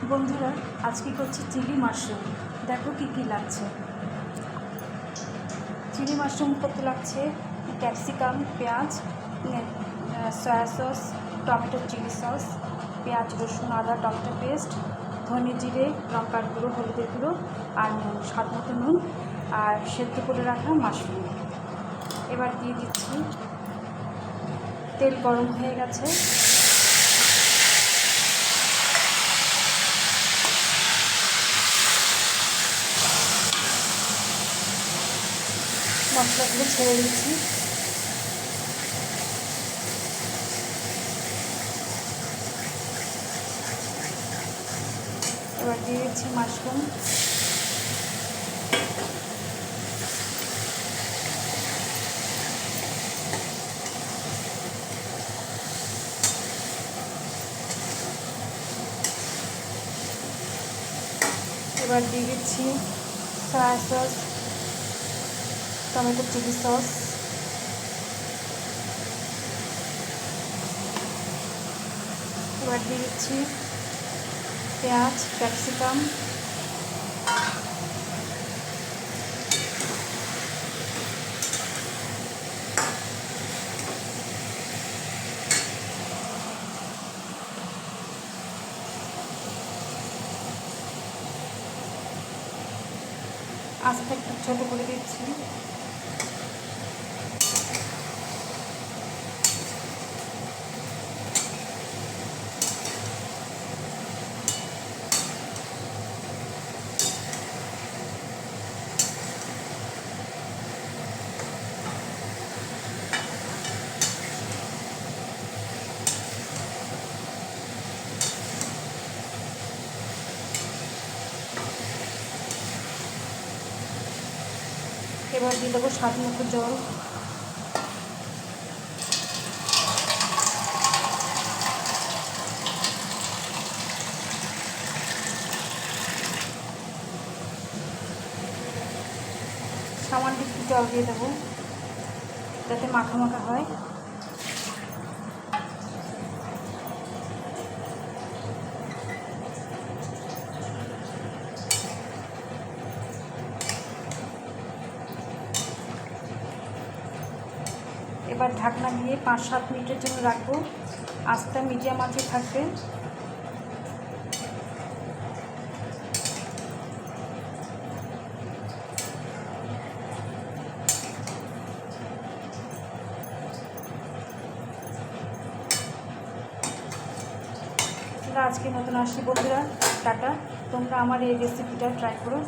বন্ধুরা, আজকে করছি চিলি মাশরুম। দেখো কি কি লাগছে। চিলি মাশরুম করতে লাগছে ক্যাপসিকাম, পেঁয়াজ, soya sauce, tomato chilli sauce, পেঁয়াজ, রসুন, আদা, টমেটো পেস্ট, ধনে জিরে, লঙ্কার গুঁড়ো, হলুদের গুঁড়ো আর নুন, স্বাদ মতো নুন, আর সেদ্ধ করে রাখা মাশরুম। এবার দিয়ে দিচ্ছি। তেল গরম হয়ে গেছে। মশলাগুলো ছেড়ে দিচ্ছি। এবার দিয়ে দিচ্ছি মাশরুম। এবার দিয়ে দিচ্ছি soya sauce, tomato chilli sauce, এবার দিয়ে দিচ্ছি পেঁয়াজ, ক্যাপসিকাম, আস্তে একটু ছোটো করে দিচ্ছি। এবার দিয়ে দেবো স্বাদ মতো জল। সামান্য একটু জল দিয়ে দেবো যাতে মাখা মাখা হয়। এবার ঢাকনা দিয়ে 5-7 মিনিটের জন্য রাখবো। আঁচটা মিডিয়াম আঁচে থাকবে। আজকের মতন আসি বন্ধুরা, টাটা। তোমরা আমার এই রেসিপিটা ট্রাই করো।